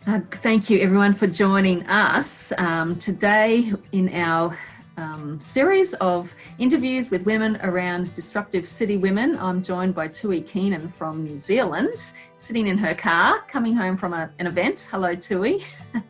Thank you everyone for joining us today in our series of interviews with women around Disruptive City Women. I'm joined by Tui Keenen from New Zealand, sitting in her car, coming home from an event. Hello, Tui.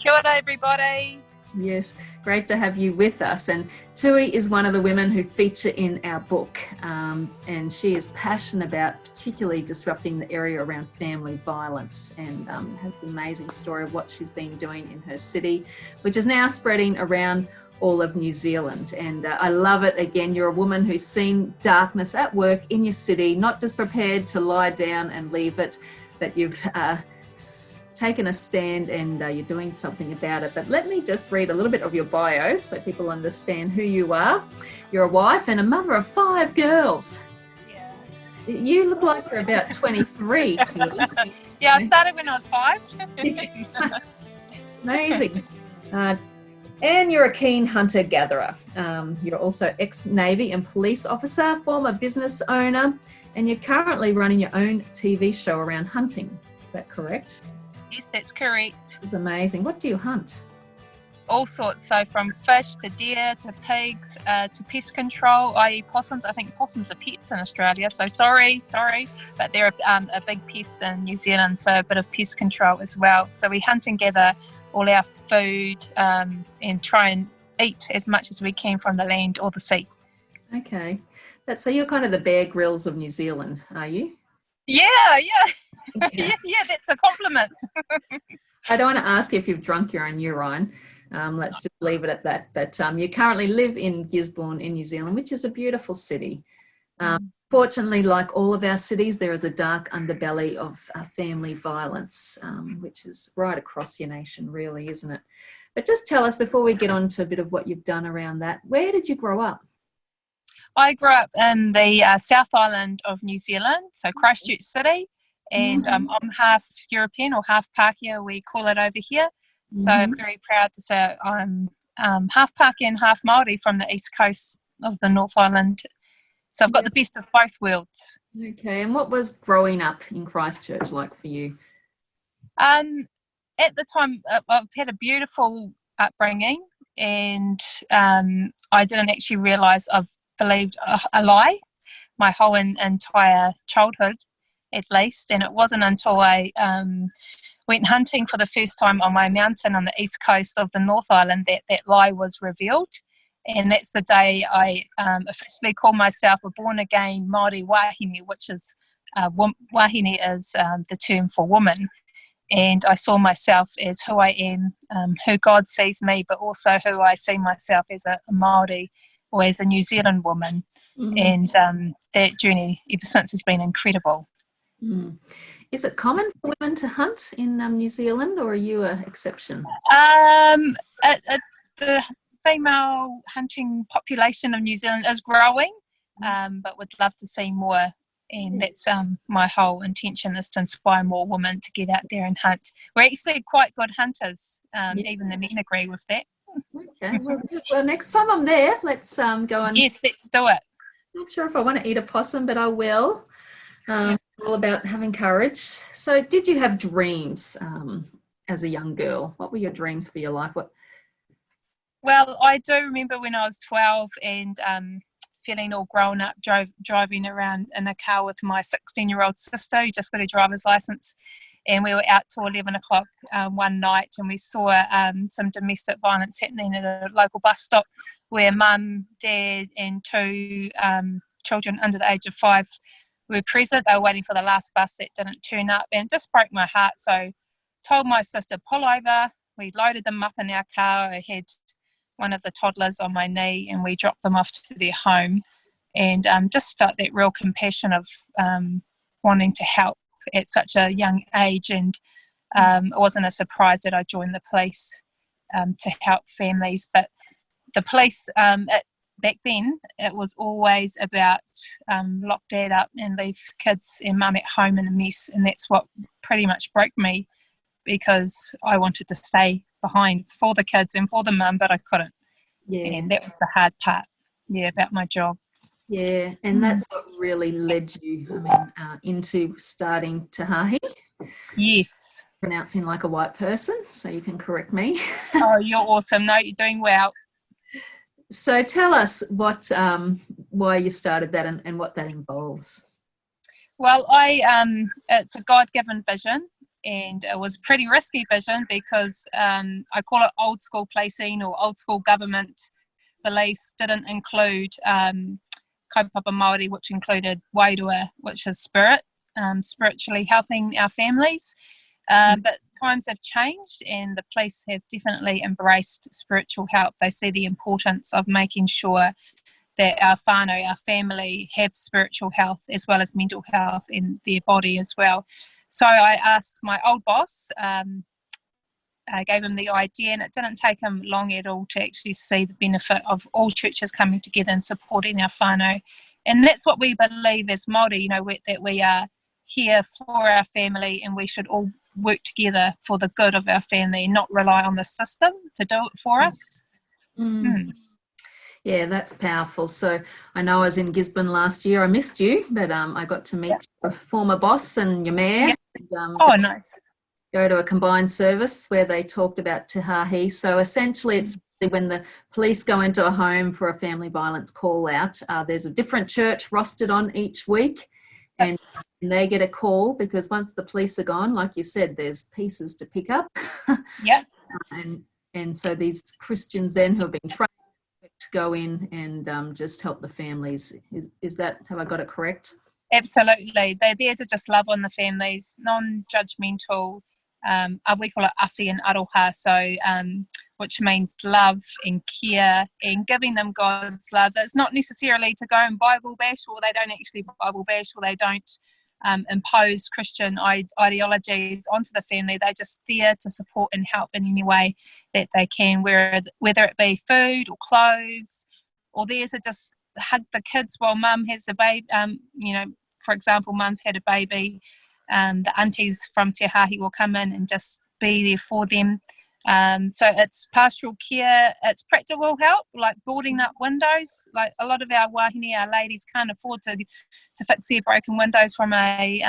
Kia ora, everybody. Yes, great to have you with us. And Tui is one of the women who feature in our book, and she is passionate about particularly disrupting the area around family violence, and has the amazing story of what she's been doing in her city, which is now spreading around all of New Zealand. And I love it. Again, you're a woman who's seen darkness at work in your city, not just prepared to lie down and leave it, but you've taken a stand and you're doing something about it. But let me just read a little bit of your bio so people understand who you are. You're a wife and a mother of 5 girls. Yeah. You look like you're about 23. Yeah, I started when I was 5. Amazing. And you're a keen hunter-gatherer. You're also ex-Navy and police officer, former business owner, and you're currently running your own TV show around hunting. Is that correct? Yes, that's correct. This is amazing. What do you hunt? All sorts. So from fish to deer to pigs to pest control, i.e. possums. I think possums are pets in Australia. So sorry, but they're a big pest in New Zealand. So a bit of pest control as well. So we hunt and gather all our food and try and eat as much as we can from the land or the sea. Okay. So you're kind of the Bear Grylls of New Zealand, are you? Yeah. Yeah, that's a compliment. I don't want to ask you if you've drunk your own urine. Let's just leave it at that. But you currently live in Gisborne in New Zealand, which is a beautiful city. Fortunately, like all of our cities, there is a dark underbelly of family violence, which is right across your nation, really, isn't it? But just tell us, before we get on to a bit of what you've done around that, where did you grow up? I grew up in the South Island of New Zealand, so Christchurch City, and I'm half European or half Pākehā, we call it over here. So I'm very proud to say I'm half Pākehā and half Māori from the east coast of the North Island. So I've got the best of both worlds. Okay, and what was growing up in Christchurch like for you? At the time, I've had a beautiful upbringing, and I didn't actually realise I've believed a lie my whole entire childhood, at least. And it wasn't until I went hunting for the first time on my mountain on the east coast of the North Island that lie was revealed. And that's the day I officially called myself a born-again Māori wahine, which is wahine is the term for woman. And I saw myself as who I am, who God sees me, but also who I see myself as a Māori or as a New Zealand woman. And that journey ever since has been incredible. Is it common for women to hunt in New Zealand, or are you an exception? The female hunting population of New Zealand is growing, but would love to see more. And that's my whole intention, is to inspire more women to get out there and hunt. We're actually quite good hunters. Even the men agree with that. Okay, well, next time I'm there, let's go and... Yes, let's do it. Not sure if I want to eat a possum, but I will. All about having courage. So did you have dreams as a young girl? What were your dreams for your life? Well, I do remember when I was 12 and feeling all grown up, driving around in a car with my 16-year-old sister who just got a driver's license. And we were out till 11 o'clock one night, and we saw some domestic violence happening at a local bus stop where mum, dad and 2 children under the age of 5 were present. They were waiting for the last bus that didn't turn up, and it just broke my heart. So I told my sister, pull over. We loaded them up in our car. I had one of the toddlers on my knee, and we dropped them off to their home, and just felt that real compassion of wanting to help at such a young age. And it wasn't a surprise that I joined the police to help families. But the police, back then, it was always about lock dad up and leave kids and mum at home in a mess. And that's what pretty much broke me, because I wanted to stay behind for the kids and for the mum, but I couldn't. Yeah. And that was the hard part, about my job. Yeah, and that's what really led you, into starting Te Hāhi. Yes. pronouncing like a white person, so you can correct me. Oh, you're awesome. No, you're doing well. So tell us why you started that and what that involves. Well, it's a God-given vision, and it was a pretty risky vision because I call it old school policing or old school government beliefs didn't include kaupapa Māori, which included wairua, which is spirit, spiritually helping our families. But times have changed and the police have definitely embraced spiritual help. They see the importance of making sure that our whānau, our family, have spiritual health as well as mental health in their body as well. So I asked my old boss, I gave him the idea, and it didn't take him long at all to actually see the benefit of all churches coming together and supporting our whānau. And that's what we believe as Māori, that we are here for our family and we should all work together for the good of our family and not rely on the system to do it for us. Yeah, that's powerful. So I know I was in Gisborne last year. I missed you, but I got to meet your former boss and your mayor. Yeah. And, nice. Go to a combined service where they talked about Te Hāhi. So essentially it's really when the police go into a home for a family violence call out, there's a different church rostered on each week, and they get a call because once the police are gone, like you said, there's pieces to pick up. Yeah. And so these Christians then who have been trained to go in and just help the families. Is that, have I got it correct? Absolutely. They're there to just love on the families, non-judgmental. We call it awhi and aroha, so which means love and care and giving them God's love. It's not necessarily to go and Bible bash, or they don't actually Bible bash, or they don't impose Christian ideologies onto the family. They're just there to support and help in any way that they can, whether it be food or clothes, or there to just hug the kids while mum has a baby. For example, mum's had a baby. The aunties from Te Hāhi will come in and just be there for them. So it's pastoral care, it's practical help, like boarding up windows. Like a lot of our wahine, our ladies can't afford to fix their broken windows from a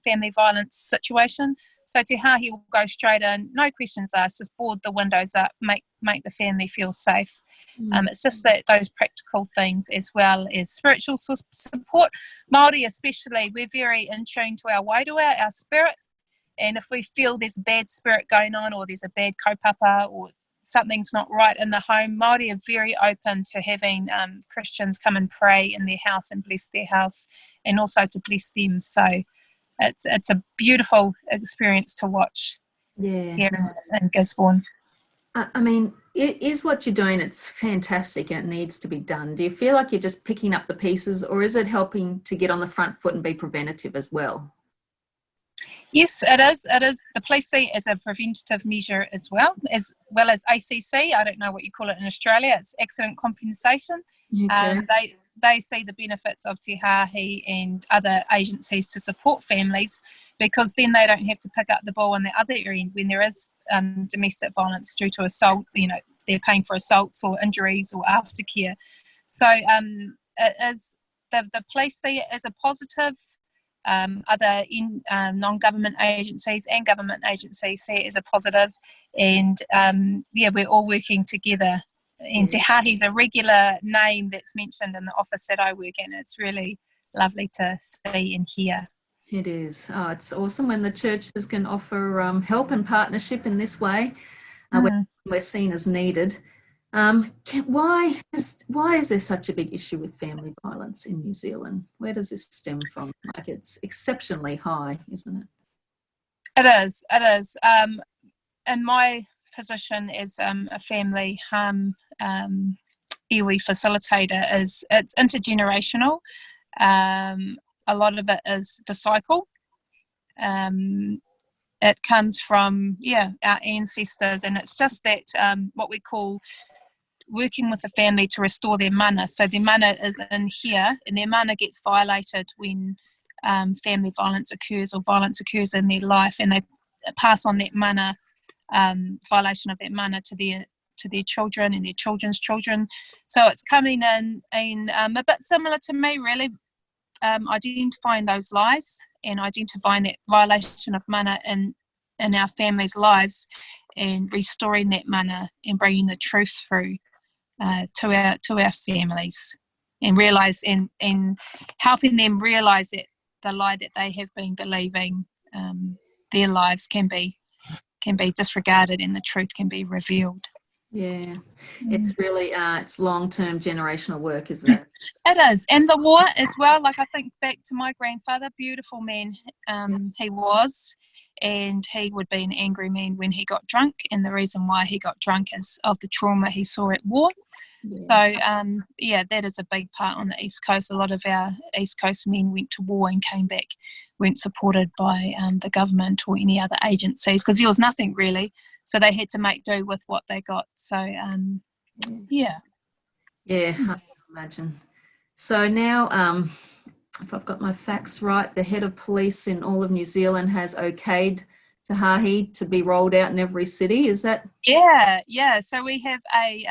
family violence situation. So Te Hāhi will go straight in, no questions asked, just board the windows up, make the family feel safe. It's just that those practical things as well as spiritual support. Māori especially, we're very in tune to our wairua, our spirit. And if we feel there's a bad spirit going on, or there's a bad kaupapa, or something's not right in the home, Māori are very open to having Christians come and pray in their house and bless their house, and also to bless them. So it's a beautiful experience to watch here in Gisborne. I mean, it is what you're doing. It's fantastic and it needs to be done. Do you feel like you're just picking up the pieces, or is it helping to get on the front foot and be preventative as well? Yes, it is. It is. The police see it as a preventative measure as well as ACC. I don't know what you call it in Australia. It's accident compensation. Okay. They see the benefits of Te Hāhi and other agencies to support families, because then they don't have to pick up the ball on the other end when there is domestic violence due to assault. They're paying for assaults or injuries or aftercare. So it is, the police see it as a positive. Other non-government agencies and government agencies see it as a positive, and we're all working together. And Te Hāhi is a regular name that's mentioned in the office that I work in. It's really lovely to see and hear. It is. Oh, it's awesome when the churches can offer help and partnership in this way, when we're seen as needed. Why is there such a big issue with family violence in New Zealand? Where does this stem from? Like, it's exceptionally high, isn't it? It is. In my position as a family harm iwi facilitator, it's intergenerational. A lot of it is the cycle. It comes from our ancestors, and it's just that what we call working with the family to restore their mana. So their mana is in here, and their mana gets violated when family violence occurs or violence occurs in their life, and they pass on that mana, violation of that mana to their children and their children's children. So it's coming in a bit similar to me, really, identifying those lies and identifying that violation of mana in in our families' lives, and restoring that mana and bringing the truth through to our families, and realize and helping them realize that the lie that they have been believing, their lives can be disregarded and the truth can be revealed. Yeah, it's really it's long-term generational work, isn't it? It is. And the war as well, like I think back to my grandfather, beautiful man he was, and he would be an angry man when he got drunk, and the reason why he got drunk is of the trauma he saw at war. Yeah. So that is a big part on the East Coast. A lot of our East Coast men went to war and came back, weren't supported by the government or any other agencies, because there was nothing really, so they had to make do with what they got. So yeah, I can imagine. So now, if I've got my facts right, the head of police in all of New Zealand has okayed Te Hāhi to be rolled out in every city. Is that? Yeah. So we have a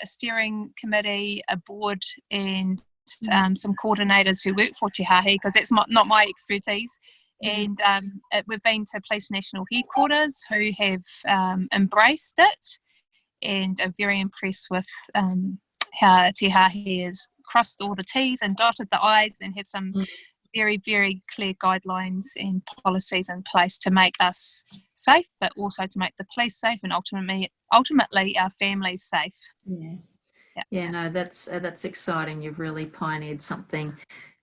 steering committee, a board, and some coordinators who work for Te Hāhi, because that's not my expertise. And we've been to Police National Headquarters, who have embraced it and are very impressed with how Te Hāhi has crossed all the T's and dotted the I's, and have some very, very clear guidelines and policies in place to make us safe, but also to make the police safe, and ultimately our families safe. Yeah, no, that's exciting. You've really pioneered something,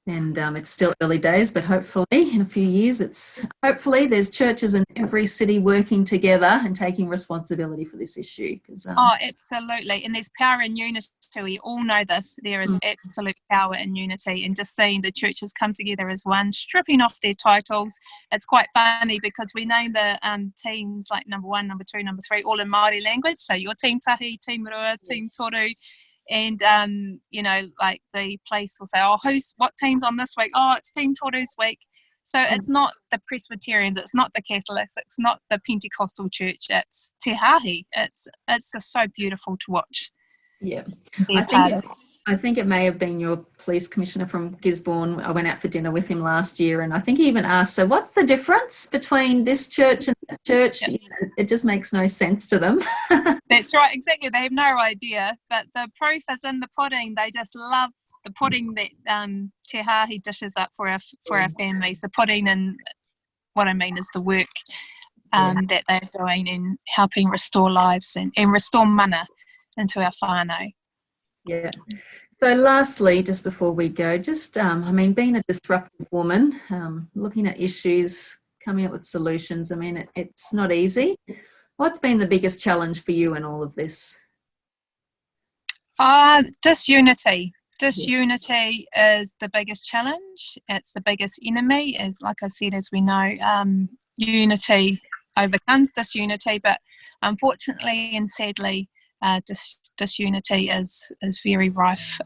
and it's still early days, but hopefully in a few years hopefully there's churches in every city working together and taking responsibility for this issue. Absolutely, and there's power in unity. We all know this. There is absolute power in unity, and just seeing the churches come together as one, stripping off their titles. It's quite funny because we name the teams like number 1, number 2, number 3, all in Māori language. So your team Tahi, team Rua, team Toru. And, like the police will say, what team's on this week? Oh, it's Team Toru's week. So it's not the Presbyterians, it's not the Catholics, it's not the Pentecostal church, it's Te Hāhi. It's just so beautiful to watch. Yeah. I think it may have been your police commissioner from Gisborne. I went out for dinner with him last year, and I think he even asked, so what's the difference between this church and that church? Yeah. It just makes no sense to them. That's right, exactly. They have no idea, but the proof is in the pudding. They just love the pudding that Te Hāhi dishes up for our families. The pudding, and what I mean is the work that they're doing in helping restore lives and restore mana into our whānau. Yeah. So lastly, just before we go, being a disruptive woman, looking at issues, coming up with solutions, it's not easy. What's been the biggest challenge for you in all of this? Disunity. Disunity is the biggest challenge. It's the biggest enemy. Like I said, as we know, unity overcomes disunity, but unfortunately and sadly, disunity is very rife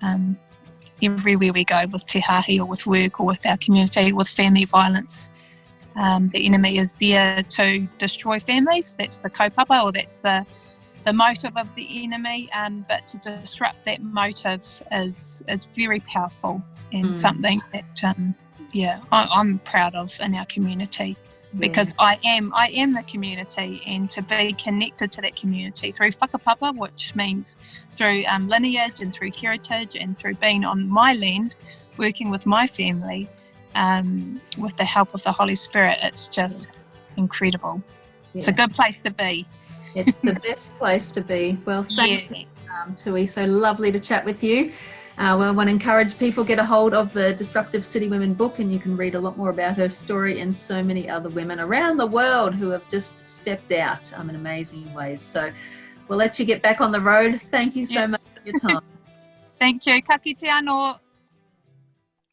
everywhere we go, with Te Hāhi or with work or with our community, with family violence. The enemy is there to destroy families. That's the kaupapa, or that's the motive of the enemy. But to disrupt that motive is very powerful, and something that I'm proud of in our community. Because I am the community, and to be connected to that community through whakapapa, which means through lineage and through heritage and through being on my land, working with my family, with the help of the Holy Spirit, it's just incredible. Yeah. It's a good place to be. It's the best place to be. Well, thank you, Tui. So lovely to chat with you. We want to encourage people, get a hold of the Disruptive City Women book, and you can read a lot more about her story and so many other women around the world who have just stepped out in amazing ways. So we'll let you get back on the road. Thank you so much for your time. Thank you. Ka kite anō.